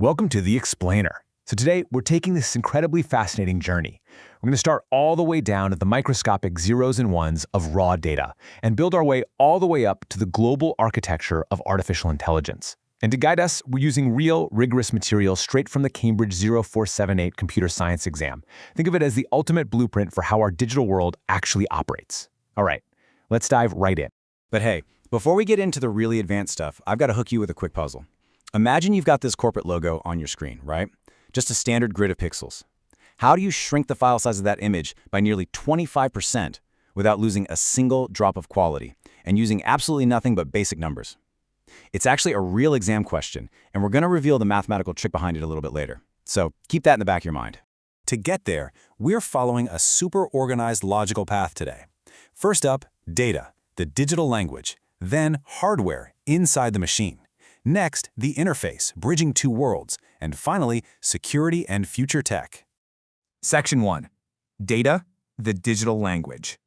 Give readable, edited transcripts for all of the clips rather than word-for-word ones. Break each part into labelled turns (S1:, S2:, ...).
S1: Welcome to The Explainer. So today, we're taking this incredibly fascinating journey. We're going to start all the way down at the microscopic zeros and ones of raw data and build our way all the way up to the global architecture of artificial intelligence. And to guide us, we're using real, rigorous material straight from the Cambridge 0478 computer science exam. Think of it as the ultimate blueprint for how our digital world actually operates. All right, let's dive right in.
S2: But hey, before we get into the really advanced stuff, I've got to hook you with a quick puzzle. Imagine you've got this corporate logo on your screen, right? Just a standard grid of pixels. How do you shrink the file size of that image by nearly 25% without losing a single drop of quality and using absolutely nothing but basic numbers? It's actually a real exam question, and we're going to reveal the mathematical trick behind it a little bit later. So keep that in the back of your mind.
S3: To get there, we're following a super organized logical path today. First up, data, the digital language, then hardware inside the machine. Next, the interface, bridging two worlds, and finally, security and future tech.
S4: Section 1. Data, the digital language.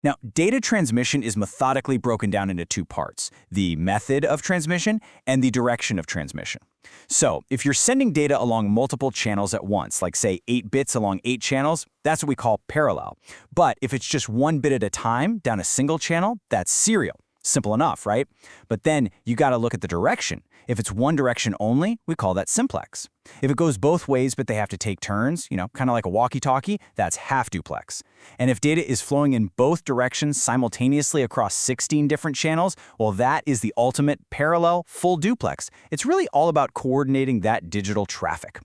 S2: Now, data transmission is methodically broken down into two parts, the method of transmission and the direction of transmission. So, if you're sending data along multiple channels at once, like say 8 bits along 8 channels, that's what we call parallel. But if it's just 1 bit at a time down a single channel, that's serial. Simple enough, right? But then you got to look at the direction. If it's one direction only, we call that simplex. If it goes both ways but they have to take turns, kind of like a walkie-talkie, that's half duplex. And if data is flowing in both directions simultaneously across 16 different channels, well, that is the ultimate parallel full duplex. It's really all about coordinating that digital traffic.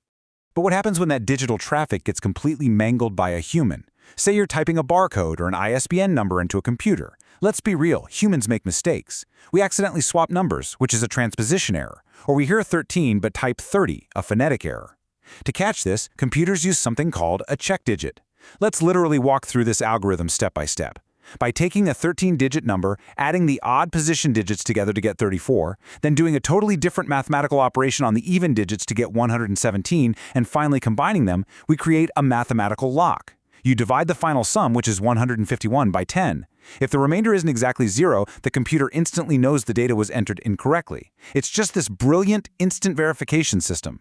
S3: But what happens when that digital traffic gets completely mangled by a human? Say you're typing a barcode or an ISBN number into a computer. Let's be real, humans make mistakes. We accidentally swap numbers, which is a transposition error, or we hear 13 but type 30, a phonetic error. To catch this, computers use something called a check digit. Let's literally walk through this algorithm step by step. By taking a 13-digit number, adding the odd position digits together to get 34, then doing a totally different mathematical operation on the even digits to get 117, and finally combining them, we create a mathematical lock. You divide the final sum, which is 151, by 10. If the remainder isn't exactly 0, the computer instantly knows the data was entered incorrectly. It's just this brilliant instant verification system.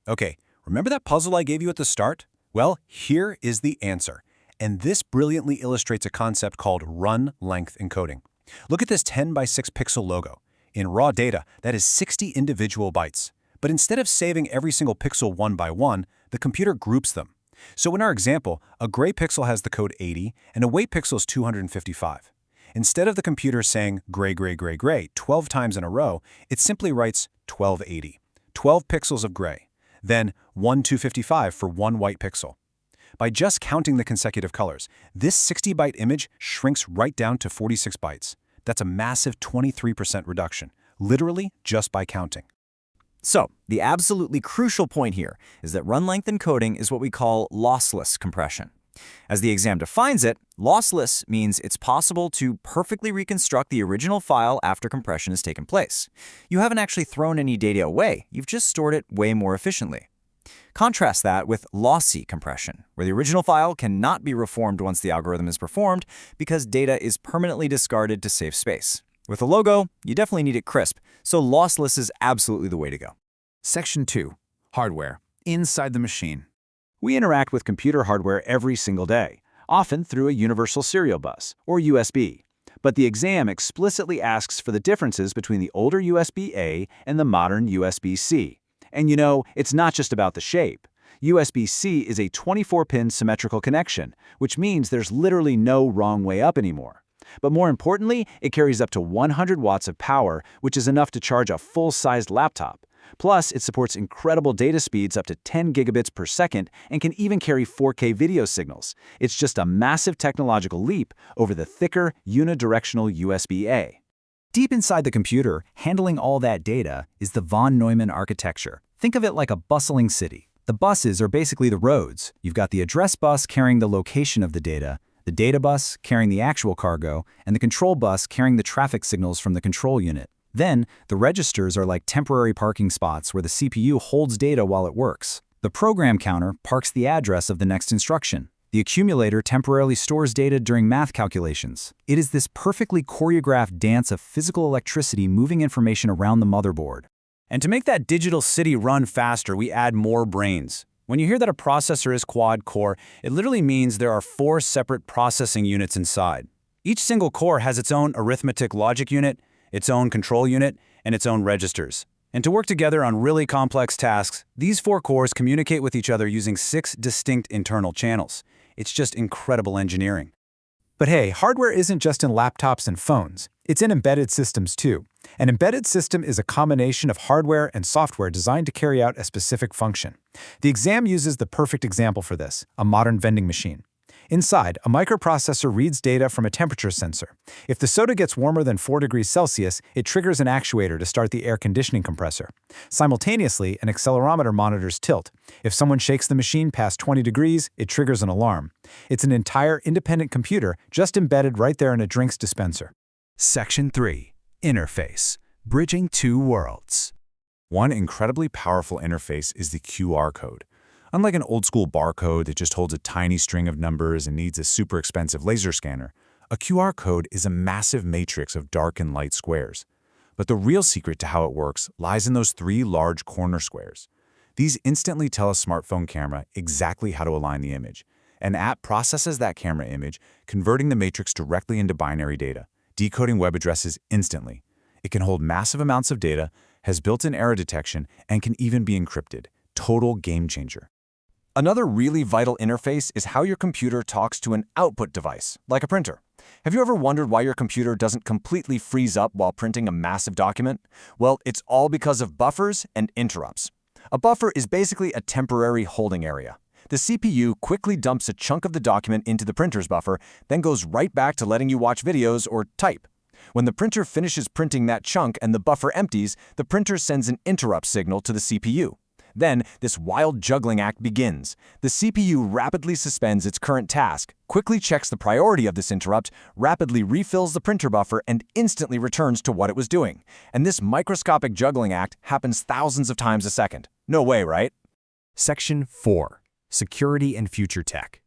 S3: Okay, remember that puzzle I gave you at the start? Well, here is the answer. And this brilliantly illustrates a concept called run length encoding. Look at this 10 by 6 pixel logo. In raw data, that is 60 individual bytes. But instead of saving every single pixel one by one, the computer groups them. So in our example, a gray pixel has the code 80 and a white pixel is 255. Instead of the computer saying gray, gray, gray, gray 12 times in a row, it simply writes 1280, 12 pixels of gray, then 1255 for one white pixel. By just counting the consecutive colors, this 60-byte image shrinks right down to 46 bytes. That's a massive 23% reduction, literally just by counting.
S2: So, the absolutely crucial point here is that run length encoding is what we call lossless compression. As the exam defines it, lossless means it's possible to perfectly reconstruct the original file after compression has taken place. You haven't actually thrown any data away, you've just stored it way more efficiently. Contrast that with lossy compression, where the original file cannot be reformed once the algorithm is performed because data is permanently discarded to save space. With a logo, you definitely need it crisp, so lossless is absolutely the way to go.
S1: Section 2. Hardware. Inside the machine. We interact with computer hardware every single day, often through a universal serial bus, or USB. But the exam explicitly asks for the differences between the older USB-A and the modern USB-C. And it's not just about the shape. USB-C is a 24-pin symmetrical connection, which means there's literally no wrong way up anymore. But more importantly, it carries up to 100 watts of power, which is enough to charge a full-sized laptop. Plus, it supports incredible data speeds up to 10 gigabits per second and can even carry 4K video signals. It's just a massive technological leap over the thicker, unidirectional USB-A. Deep inside the computer, handling all that data, is the von Neumann architecture. Think of it like a bustling city. The buses are basically the roads. You've got the address bus carrying the location of the data bus carrying the actual cargo, and the control bus carrying the traffic signals from the control unit. Then, the registers are like temporary parking spots where the CPU holds data while it works. The program counter parks the address of the next instruction. The accumulator temporarily stores data during math calculations. It is this perfectly choreographed dance of physical electricity moving information around the motherboard.
S2: And to make that digital city run faster, we add more brains. When you hear that a processor is quad-core, it literally means there are 4 separate processing units inside. Each single core has its own arithmetic logic unit, its own control unit, and its own registers. And to work together on really complex tasks, these 4 cores communicate with each other using 6 distinct internal channels. It's just incredible engineering.
S3: But hey, hardware isn't just in laptops and phones. It's in embedded systems too. An embedded system is a combination of hardware and software designed to carry out a specific function. The exam uses the perfect example for this, a modern vending machine. Inside, a microprocessor reads data from a temperature sensor. If the soda gets warmer than 4 degrees Celsius, it triggers an actuator to start the air conditioning compressor. Simultaneously, an accelerometer monitors tilt. If someone shakes the machine past 20 degrees, it triggers an alarm. It's an entire independent computer just embedded right there in a drinks dispenser.
S1: Section 3. Interface. Bridging two worlds.
S3: One incredibly powerful interface is the QR code. Unlike an old-school barcode that just holds a tiny string of numbers and needs a super expensive laser scanner, a QR code is a massive matrix of dark and light squares. But the real secret to how it works lies in those 3 large corner squares. These instantly tell a smartphone camera exactly how to align the image. An app processes that camera image, converting the matrix directly into binary data, decoding web addresses instantly. It can hold massive amounts of data, has built-in error detection, and can even be encrypted. Total game changer.
S2: Another really vital interface is how your computer talks to an output device, like a printer. Have you ever wondered why your computer doesn't completely freeze up while printing a massive document? Well, it's all because of buffers and interrupts. A buffer is basically a temporary holding area. The CPU quickly dumps a chunk of the document into the printer's buffer, then goes right back to letting you watch videos or type. When the printer finishes printing that chunk and the buffer empties, the printer sends an interrupt signal to the CPU. Then, this wild juggling act begins. The CPU rapidly suspends its current task, quickly checks the priority of this interrupt, rapidly refills the printer buffer, and instantly returns to what it was doing. And this microscopic juggling act happens thousands of times a second. No way, right?
S1: Section 4. Security and future tech.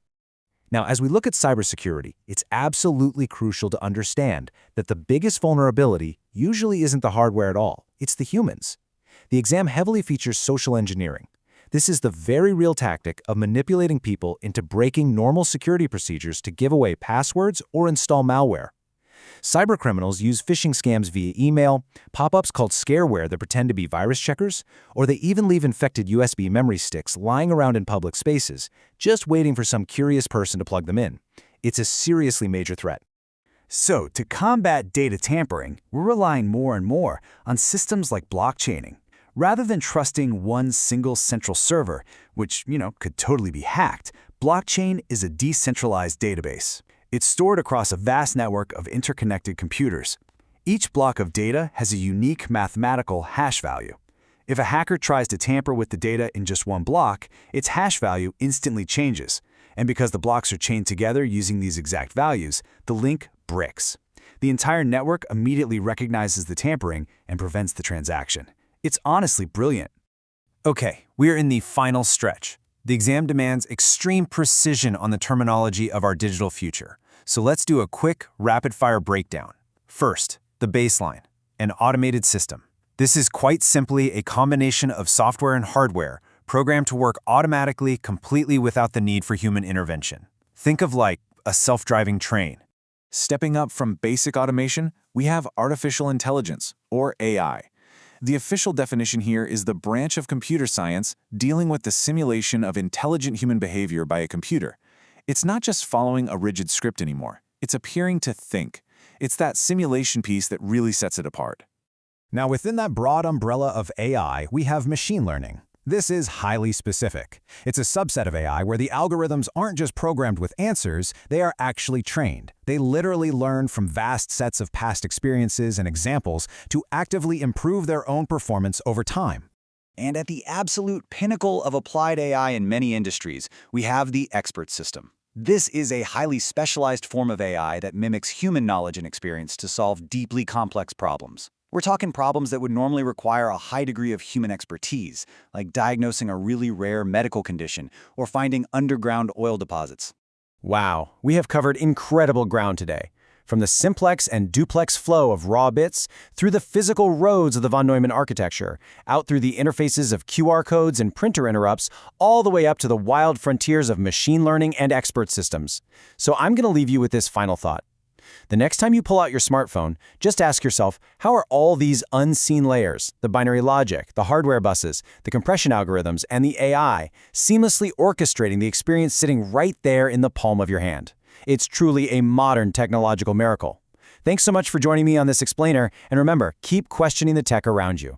S1: Now, as we look at cybersecurity, it's absolutely crucial to understand that the biggest vulnerability usually isn't the hardware at all, it's the humans. The exam heavily features social engineering. This is the very real tactic of manipulating people into breaking normal security procedures to give away passwords or install malware. Cybercriminals use phishing scams via email, pop-ups called scareware that pretend to be virus checkers, or they even leave infected USB memory sticks lying around in public spaces, just waiting for some curious person to plug them in. It's a seriously major threat. So, to combat data tampering, we're relying more and more on systems like blockchaining. Rather than trusting one single central server, which, could totally be hacked, blockchain is a decentralized database. It's stored across a vast network of interconnected computers. Each block of data has a unique mathematical hash value. If a hacker tries to tamper with the data in just one block, its hash value instantly changes. And because the blocks are chained together using these exact values, the link bricks. The entire network immediately recognizes the tampering and prevents the transaction. It's honestly brilliant. Okay, we're in the final stretch. The exam demands extreme precision on the terminology of our digital future. So let's do a quick, rapid-fire breakdown. First, the baseline, an automated system. This is quite simply a combination of software and hardware, programmed to work automatically, completely without the need for human intervention. Think of like a self-driving train.
S3: Stepping up from basic automation, we have artificial intelligence, or AI. The official definition here is the branch of computer science dealing with the simulation of intelligent human behavior by a computer. It's not just following a rigid script anymore. It's appearing to think. It's that simulation piece that really sets it apart.
S1: Now, within that broad umbrella of AI, we have machine learning. This is highly specific. It's a subset of AI where the algorithms aren't just programmed with answers, they are actually trained. They literally learn from vast sets of past experiences and examples to actively improve their own performance over time. And at the absolute pinnacle of applied AI in many industries, we have the expert system. This is a highly specialized form of AI that mimics human knowledge and experience to solve deeply complex problems. We're talking problems that would normally require a high degree of human expertise, like diagnosing a really rare medical condition or finding underground oil deposits. Wow, we have covered incredible ground today.
S2: from the simplex and duplex flow of raw bits, through the physical roads of the von Neumann architecture, out through the interfaces of QR codes and printer interrupts, all the way up to the wild frontiers of machine learning and expert systems. So I'm going to leave you with this final thought. The next time you pull out your smartphone, just ask yourself, how are all these unseen layers, the binary logic, the hardware buses, the compression algorithms, and the AI, seamlessly orchestrating the experience sitting right there in the palm of your hand? It's truly a modern technological miracle. Thanks so much for joining me on this explainer, and remember, keep questioning the tech around you.